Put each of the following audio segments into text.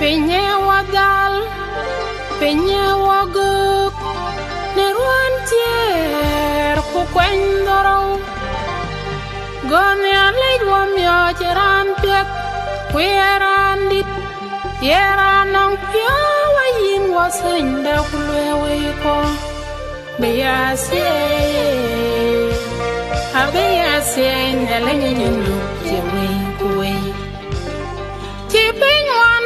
Penye wagal, penye waguk, neruan tier kukwendoro. Gone alej wamyo cheran piet, kwerandit, yeranong pia wayin wasenda kulwewe ko. Beyase, abeyase nyalenye nyunu jewe kuwe. Keeping one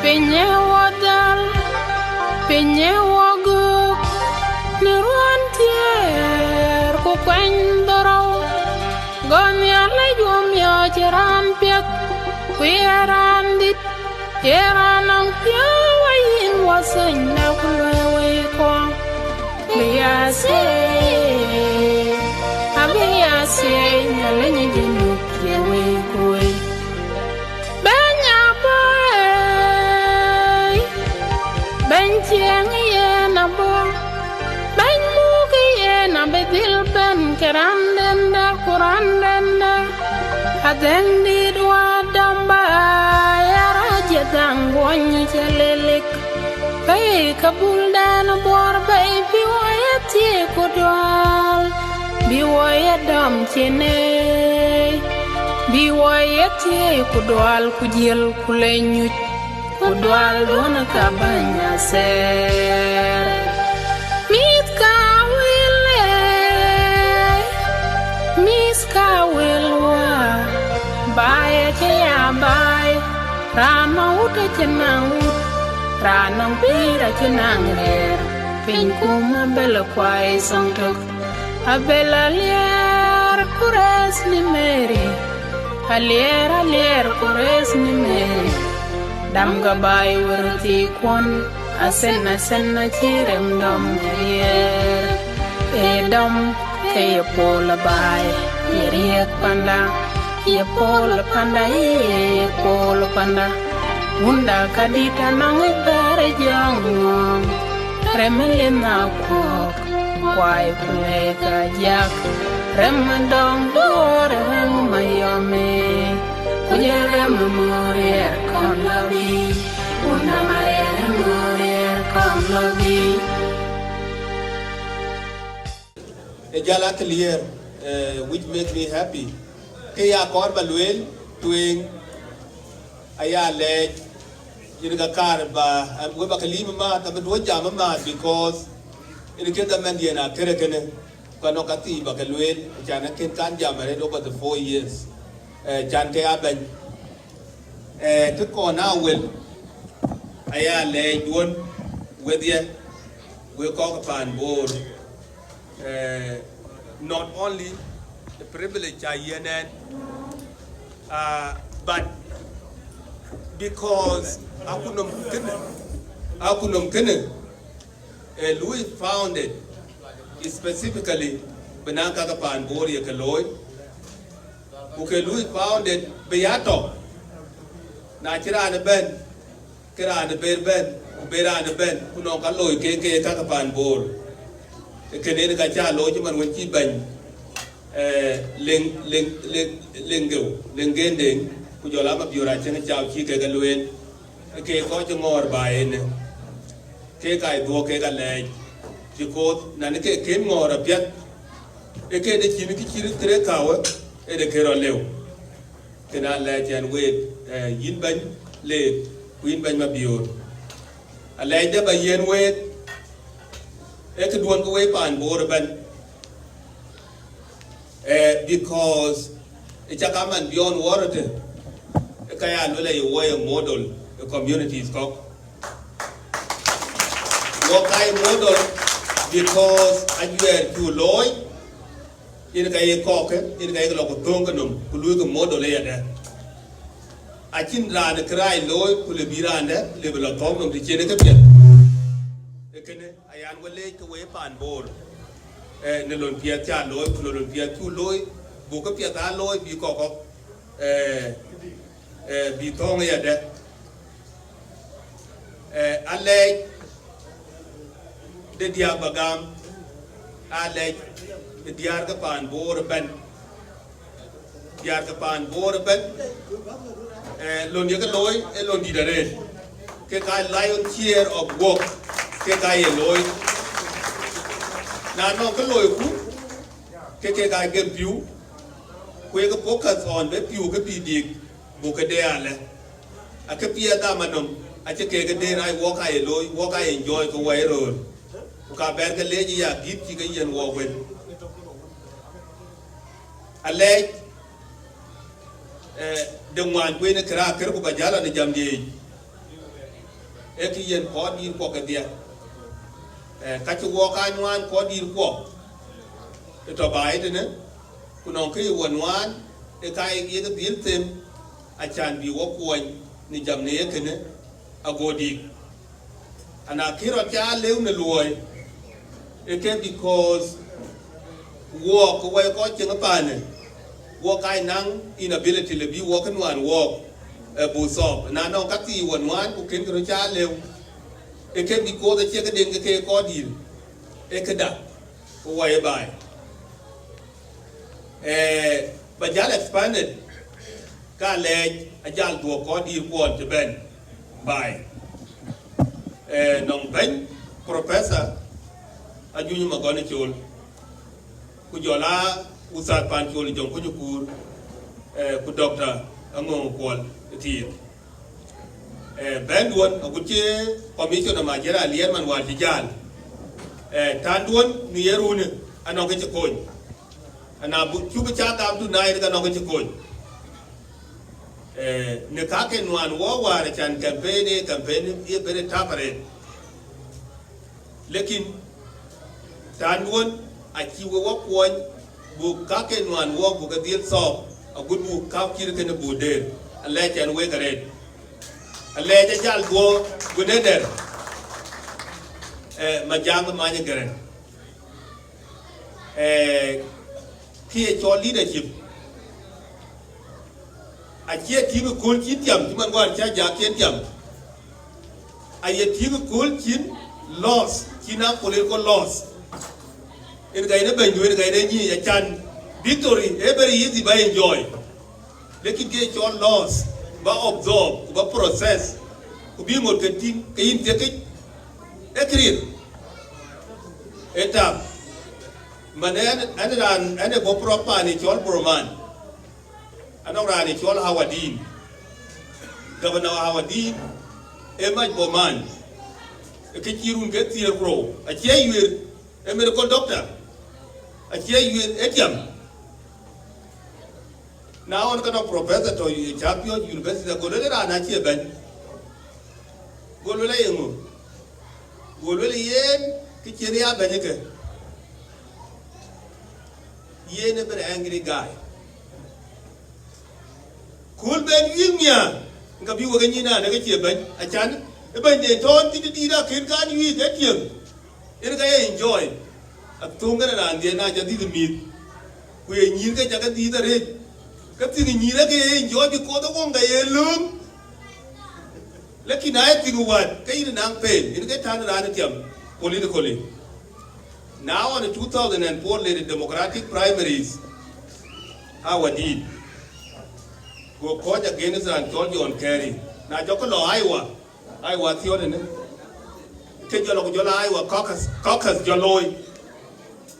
penye wadal, penye waguk, neruan tier kukwendoro. Gone alej wamyo cheran piet, kwerandit, yeranong pia wayin wasenda kulwewe ko. Beyase, abeyase nyalenye nyunu jewe kuwe. Mathiang ye na bo, ben mugi ye na bedil ben kerandenda kurandenda. Adheng di dua damba ya raja gangguannya celelik. Bay kabul dan bor bay biwaya ti kudwal, biwaya dam cene, biwaya ti kudwal kujil kulenyut. Kudwal dona kabanya ser Miska wilwa Baya kaya bay Rama uta chenang ut Ranang pira chenang rer Pinkuma bela kwai songtok Abela lier kures ni meri Alier kures ni meri Dam gabay werti kwon Asen chirem dam yer Edam kaya pola bay Yeriek panda Ye pola panda Munda kadita nang ibere jangong Remelina kok Kwai kuleka jak Remandong dore reng mayome Kujere memorier kon lobi Una mare memorier kon lobi Ejala clear which makes me happy Kaya kor balwel tuing Aya lej Yirga karba Weba kalima ma Tabadwa jama ma because Inikenda mandiana Terekene Kano kati bakalwel Jana ken kan jamare over the 4 years Jan kaya ben Tuko na will Aya lej duon With ye We call upon board not only the privilege I had but because Akunum Kene Louis founded specifically Benanka Kapan Boria Kaloi who Louis founded Beato Nachira and Ben Kira and Ben Bera and Ben who know Kaloi Keke Kakapan Bor Kenene Kacha Lojiman when she bang Lingending, Kujolama Burachan Chow Chika Galuen, a cake coaching more by in cake I go cake a leg. She called Nanake came more a piat, a cake the Chinichi Terekeka, and a Keroleo. Can I let and wait Yin Bang, late, Queen Bang Mabur. A lady by Yen wait. I could want to wait on board because it's a common beyond water. A kaya no lay away a model, the community is called. What kind model because I wear too low in a kaya cock, in a kaya of Tonganum, who look a model there. I can run a cry low, who live around there, live a lot of the Cheneca. I am willing to wait on board. Nilon Piata Loy, Nilon Piatu Loy, Boka Piata Loy, Bicok, Bitonga de Alay, the Diabagam, ale diar ka pan bor ben diar ka pan bor ben lon ye ka loy e lon di dare ke ka lion cheer of work ke ka ye loy na no ka loy ku ke ka ge piu ku ye ka focus on be piu ka bi dik bu ka de ale a ka pia da manom a che ke de rai work ai loy work ai enjoy ko wai ro ka ber ka leji ya git ki ga yen wo wen ale de ngwan we ne kra ker ko bajala ne jamdi e ki yen ko di ko ka dia ka chu wo ka ngwan ko di ko to bai de ne ku non ke won wan e ka ye ga bil tem a chan bi wo ko ni jamne ye ke ne agodi ana kiro cha lew ne loy e ke because wo ko we ko chen pa ne wo kai nang inability le bi wo kan wan wo bu so na no ka ti won wan ku ken ko cha lew e ke bi ko de che ka den ke ko di e ke da wo ye bai ba jal expanded ka le ajal do ko di ko te ben bai nong ben professor ajunyu magone chol ku jola usat pan chol jong ku nyukur ku doctor angong kwal ti ben won aguche commission ma jera lien man wal tijal tan won ni yerune anong ke chokon ana bu chu cha ta du nai ka nong ke chokon ne ka ke nwan wo wa chan campaign e bere tapare lekin tan won a chi wo ko bu ka ke nwan wo bu ka dil so a good bu ka kir ke ne bu de alle chan we gare alle ja jal go bu ne der ma jang ma ne gare ki cho leadership a che ti ko kul chi tiam ti man wan cha ja ken tiam a ye ti ko kul chin loss china political loss in ga ina ben duwe ga ina ni ya chan victory every easy by enjoy lekin ke cho loss ba observe ba process ku bi mo kentin ke yin te ke ekrir eta manen ane bo propa ni chol broman anora ni chol hawadin governor hawadin e maj boman ke kirun ke tier pro a che yir e medical doctor a che yir etiam now on kana professor to champion university go le na che ben go le yengo go le yen ke chiri ya ben ke yen a very angry guy cool ben yimya ngabi wo ganyi na daga che ben a chan ben de ton ti da kin kan yi ga tiem in ga enjoy a tunga na ande na jadi de mit ku ye nyir ga jaga di da re ka ti ni ra ga enjoy bi ko da won ga ye lum lekin ay ti wat ka yin nang pe in ga tan ra na tiem politically now on the 2004 lady democratic primaries how we did go coach against and told you on carry na joko lo aiwa thione ne ke jolo jola aiwa caucus joloi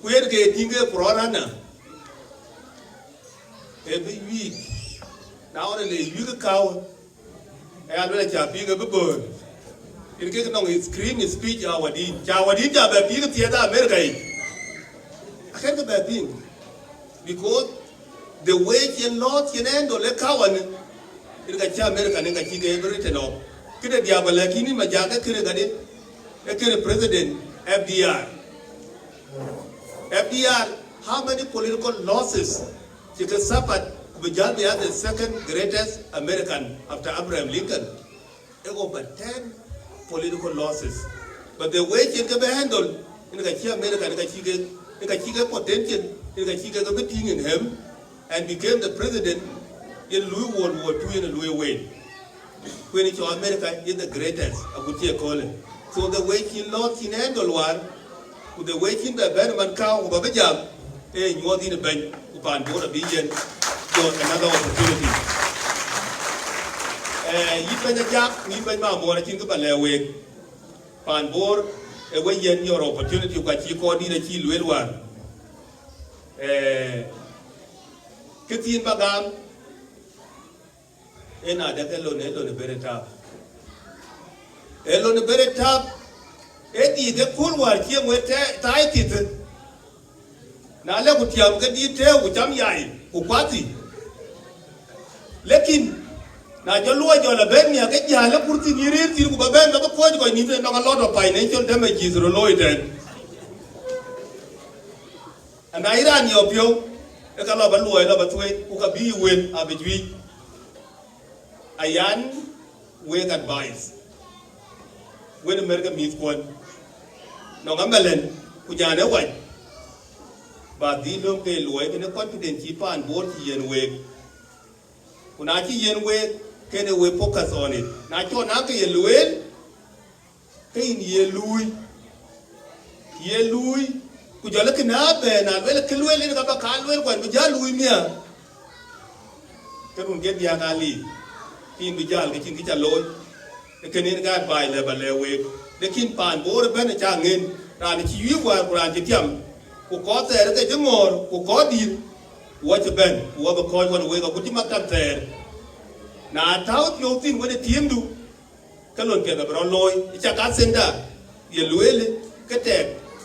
kuyer ke tinge prorana every week now on the week cow and when cha bi ga bubur in ke no screen speech awadi ja ba bi ga theater america I can't be thing because the way in lot in end or le kawan in ga cha america ne ga chi ga everything no kide dia ba lakini majaga kire ga de e kire president FDR how many political losses he can suffer Bujal be the second greatest American after Abraham Lincoln over 10 political losses but the way he can be handled in ga chi america ne ga chi ga potential in ga chi ga betting in him and became the president in Louis World War II in Louis way. When it's America is the greatest, I would say call it. So the way he lost in handle war, ku the waiting be ben man ka ku ba jam nyodi ne ben ku pan bo da bi yen do another opportunity yi ben jak ni ben ma mo na chin ko ba le we pan bor we yen your opportunity ka chi ko di na chi lwel wan kitin bagam ena da ke lo ne bereta elo ne bereta edi de kulwar chi ngwete tai tit na le ku tiam ke di te ku cham yai ku kwati lekin na jo luo jo la ben ya ke ja la kurti ni rir tir ku ba ben ba ko ko ni no a lot of financial damages ro loiten ana iran yo pio e ka lo ba luo lo ba twe ku ka bi wen a bi jwi ayan we advice when America meets one no ngambelen ku jane wan ba di lom ke luo ke ne confidence chi pan board chi yen we ku na chi yen we kene we focus on it na cho na ke ye luel ke ye lui ku jale ke na be na le ke luel ni ka ba ka luel kwan bi ja lui mia ke run ke dia kali tin bi jal ke chin ki cha loy ke ne ga bai le ba le we de kin pan bo re ben cha ngin ra ni chi yu wa ran ti tiam ku ko te ke je ngor ku ko dir wa che ben wa ba ko wa we ka ku ti mak tam te na tao yo tin wa de tiem du ka lon ke ga bro loy cha ka senda ye luel ke te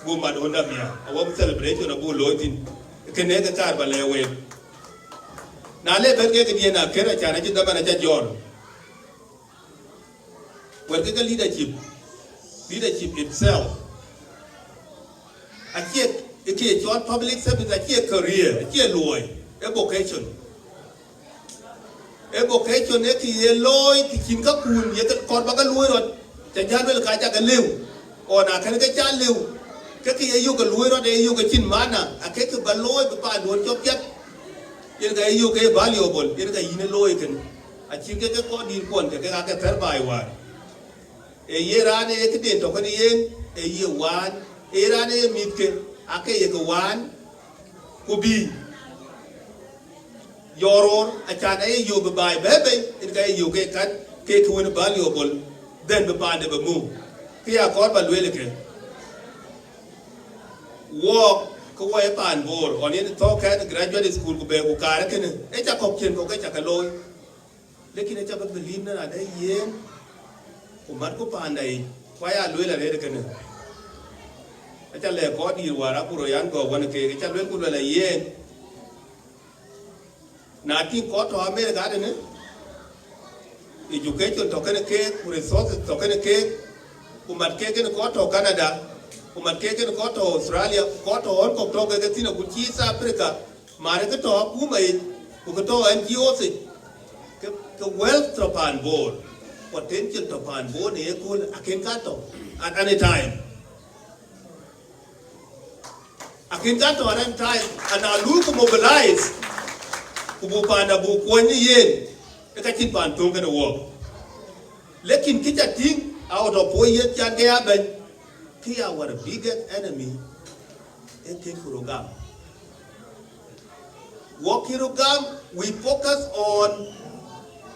bu ma do nda mia a wa celebration na bu loy tin ke ne ga kar ba le we na le ben ke ke na ke ra cha na ji da ba na cha jor where the leadership itself. I can't join public service. I can't career. I can't lawyer. Education. Education. I can't lawyer. I can't kun. I can't call back a lawyer. The judge will catch a live. Or I can't get a live. Kaki you can lawyer. You can chin mana. I can't go lawyer. But don't job yet. You get valuable. You get in a lawyer. I can't get a call in one. I can't tell by one. A year and a kid to a year one, a year and a midke, a kay one could be your own. I can't you buy baby, in case you get cut, cake win valuable, then the band of a move. Here called by Willican. Walk away pan board on any talk at graduate school to be a caracan, a cocktail, a loy. Looking at the believe that a year. Marco Pandai, why are Luella Redicana? I tell a body you are up or Yango, one cake, it's a little a year. Nothing caught to America, education token a cake, resources token a cake, who might cake in a court of Canada, who might cake in a court of Australia, court of all Cotoga, good cheese Africa, Marika talk, who made, who could talk NGOs, the wealth of on board. Potential to pan board equal a kinkato at any time. A kinkato at any time, and I look mobilize Kubupanda book 1 year. A catching pan tongue in the war. Let him kitch a thing out of 4 years. Jangaben, he our biggest enemy. A Kurugam. Walkirugam, we focus on.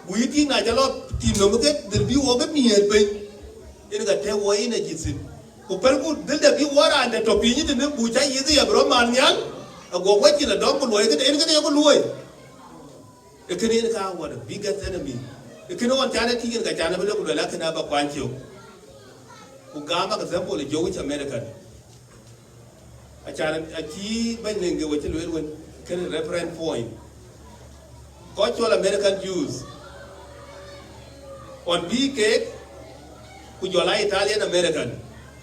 We think I lot team no get the view of me and pay in the tell way in a jitsin. Who did the view water and the topinion in the Bucha easy a Bromanian, a go wait in a dog will wait anything ever way. The Canadian car was the biggest enemy. The Canadian charity in the Canada will lack another Quancho. Ugama example is Jewish American. A challenge a key bending which will can reference point. Cultural American Jews. On BK, which you like Italian American,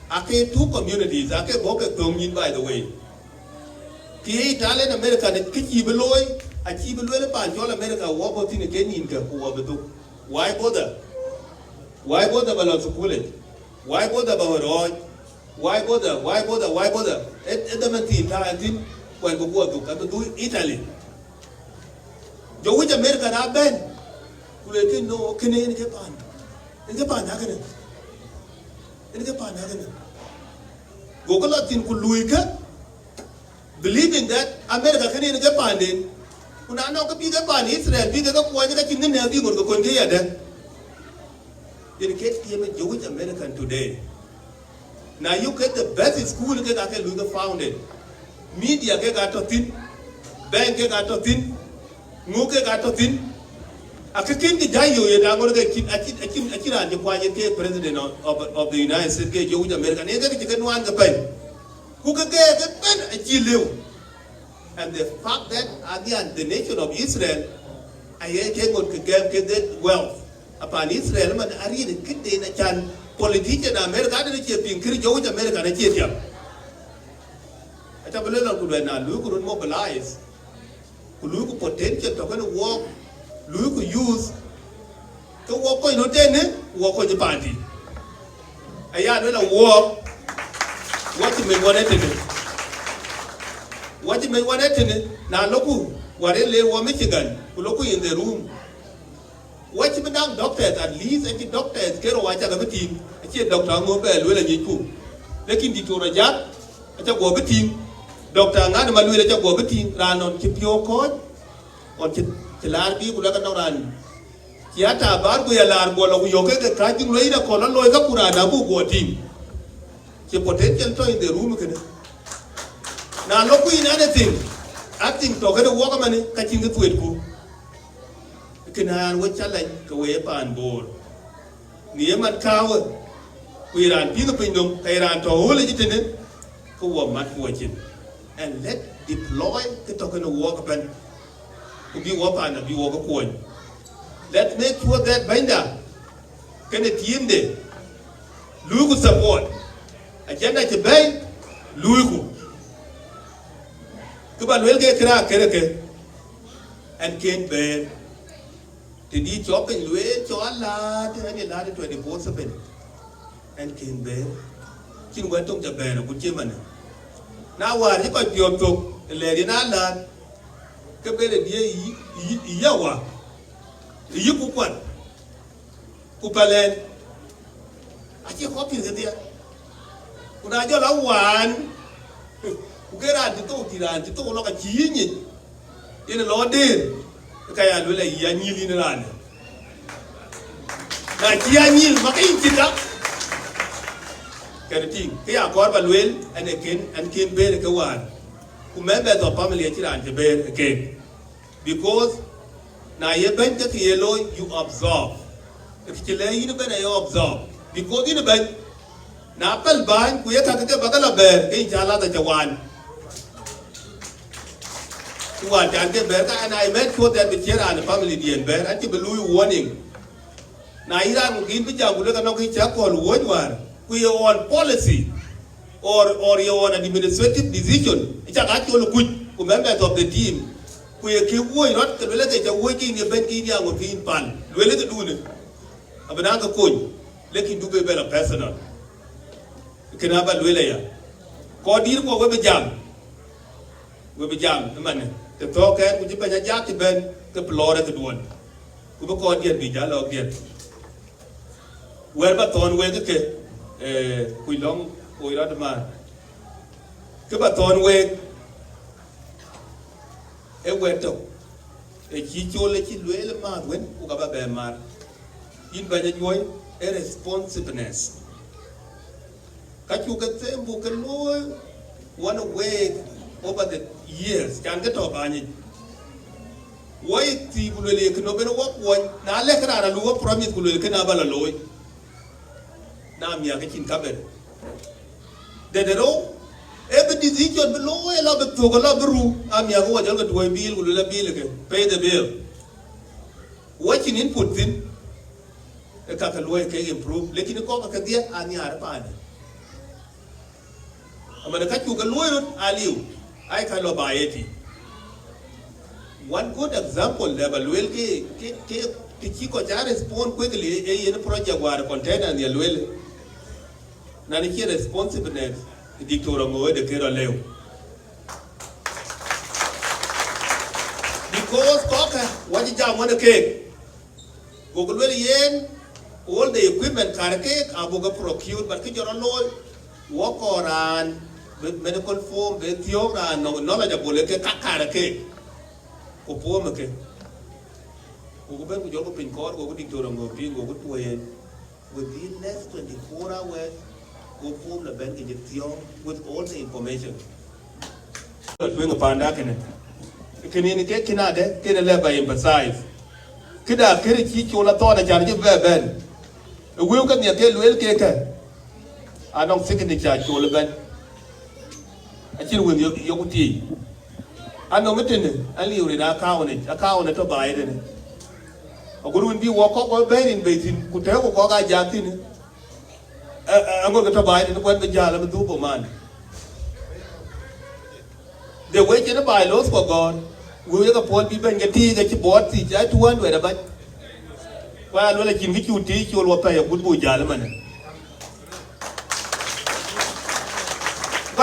I came two communities, I came both Tonguin by the way. The Italian American, the Kitty Beloy, I keep a little Panjol America, walk out in a Keninka, who were the why bother? Why bother about the bullet? Why bother about Roy? Why bother? Why bother? Why bother? At the entire thing when we go to do Italy. The which American have been. No, Canadian Japan. In Japan, in Japan, go go latin ku luika believing that America can in get pandin una no ka biga pan Israel biga ka ko ga tin ne bi ngor ko kon ge yada in case you met Jewish American today now you get the best school ke ga ke luga founded media ke ga to tin bank ke ga to tin ngo ke ga to tin akakin ke jayo ye da ngor ke akira je kwa je ke president of the United States ke Jewish American e ga ke nwan ga pai ku ke ben a jilew and the fact that again the nation of Israel aye ke ngot ke that wealth upon Israel man ari de kide na chan politician America da ke pin kiri Jewish America na ke tiam ata belela ku na lu ku mobilize ku lu ku potential to kan work lu ku use to work ko no tene work ko party aya no work what me wanted to na loku ware le wo Michigan ku loku in the room what me down doctors at least any doctors kero wacha ga bitin ake doctor ngo be lo la nyiku lekin ditora ja acha go bitin doctor ngad ma lo la cha go bitin ranon ki pio ko on ki lar bi ku la ka ran ya ta bar ku ya lar go lo yo ke ka jing lo ida ko lo ga kurana bu go tin ki potential to in the room ke na loku in anything acting to ga wo ga mane ka chin ga tuet ku kena wo challenge ko we pan bor ni man kawo ku iran bi no pindum ka iran to hole jitene ko wo mat ko chin and let deploy to to no work ban ku bi wo pan bi wo ko let make sure that binda can team de lugu support agenda ke bay lugu ku ba wel ke kra kereke and can be the chopping way to Allah and a lad 24/7 and came bear. King went to the bear of Jimman. Now, what if I pure took a lady in Allah? Kabere Yawa. You cook one. Kupalan. I keep hoping that there. When I got one, who get out the talk to talk like a genius in a law day. Kaya lula yanyil in ran na yanyil makin kita kaya kaya korba luel and ken bear ke wan ku member of family chiran je bear again because na ye ben ke yelo you absorb if you lay you ben you absorb because in ben na pel ban ku ye ka ke bagala bear ke jala da jawan what and I made sure that the chair and the family did bear and to be warning. Naira will give the job look at no call what one. We are on policy or you on an administrative decision. It's a actual good members of the team. We are keep not the related working in banking young of being pan. Related to it. A banana coin. Let him do better personal. You can have a Luella. Call deal for Webber Jam. Webber Jam, the money. The talk and would you be a jack to bend the floor at the one. Who called yet be dialogue yet. Well, but on where the we long or other man. Kubaton way a weto a chicho let you well man when Ugaba bear man. In by the joy a responsiveness. Kachu get them book and low one way over the years can get up on it. Why people can open a walk one? Now let her a lower promise will can have a loy. Now me a kitchen cupboard. Then all every decision below a love to go love the room. I'm your watch to a bill will a bill again. Pay the bill. Watching input in a catalogue can improve, letting the cock at the Anyar-Yol. I'm going to cut you a lawyer, Aliu. I can buy it. One good example level will ke Chico respond quickly in a project where container and the well. Naniki responsiveness, the dictator of the Kera Leo. Because Cocker, what did you want a cake? Google yen, all the equipment car cake, Abuga procured, but get your alloy. walk around medical form be tiora no knowledge bole ke kakara ke ko form ke ko ben ko jogo pin kor ko dictor ngo pin go tuwe within next 24 hours go form the bank ke tiong with all the information tuwe ngapanda kene kene ke kinade kene le by emphasize kida kere chi chola to na jar je ben will ka ne ke luel ke ka anong signature chola ben achil wing yokuti ano metin ali uri na account to buy de ogurun bi wo ko berin betin ku te ko ga jatin ango to buy de ko be jala be du man the way to buy laws for god we ga pon bi ben ga ti ga ci bot ti ja tuan we da ba wa lo la kin gi chuti chol wa pa ya bu jala man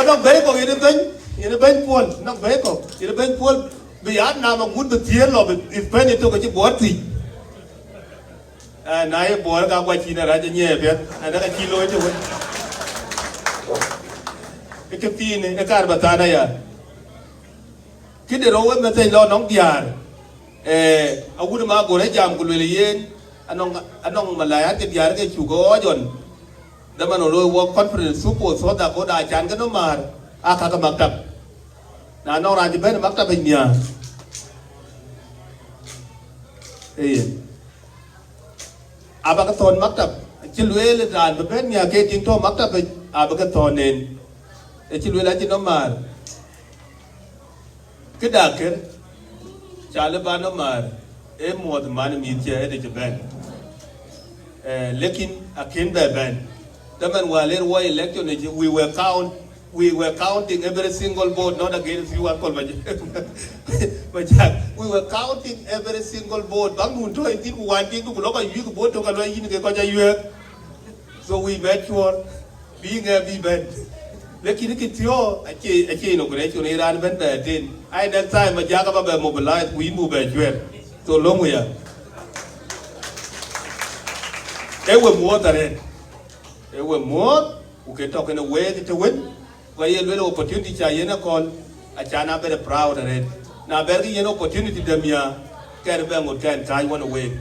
nó bé còn yên bên buồn nó bé còn yên bên buồn bị án nào mà muốn được tiền rồi bị bên này tôi có chỉ bớt gì nãy bớt cái quay chi này ra cho nhẹ biết nó cái chi lôi cho mình cái tin này cái card bát này à cái điều đó mình thấy lo nóng già ông cũng mà gọi jam cũng lấy yên anh mà lại cái già cái chủ có rồi Dama no lo work conference supo so da ko da chan gano mar aka ka maktab na no ra ben maktab nya aba ka ton maktab chilwele dan ben nya ke tin to maktab aba ka ton nen chilwele tin no mar kida ker chale ba no mar mod man mi che de ben lekin akin be ben Daman wale wa election we were counting every single vote, not against you Akol but we were counting every single vote. Bangun to it one thing to look at you vote to Kalo in the so we made sure being a band. Lucky Tio, a chain inauguration Iran went there. I that time a Jagaba mobilized, we move a jewel. So long we are. They were more than it. They were more who can talk in a way to win. Why a little opportunity Chayena call a China very proud of it. Now, begging an opportunity, Demia can can tie one away.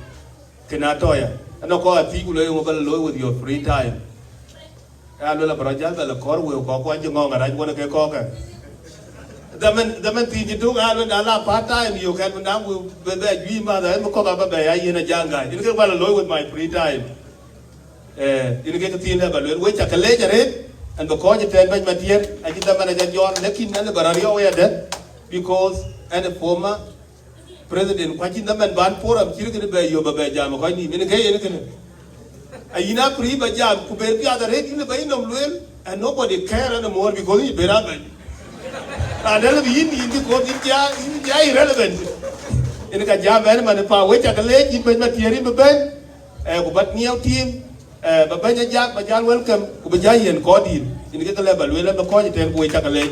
Kenatoya. And no call a people over with your free time. I will apologize, but the call will go quite young and I want to get cocker. The man think you do Ireland a lot part time, you can now with that you mother and call up a in a young guy. You get well alone with my free time. You get to see never which a later and because you tell my Mathiang, I get the manager John Lekin and the Barario because and the former president watching them and ban for them, you can be your Babajam, or any minute. I not free by jam, who be the other rate in the vein of Luel, and nobody care anymore because he's Beraban. And then in because it's irrelevant. In the jam, and the power which I can let you put Mathiang Ben, but near team. Babanya Jack, Bajan welcome, Ubajayan Cody, in the level, we'll have a coin to take away chocolate.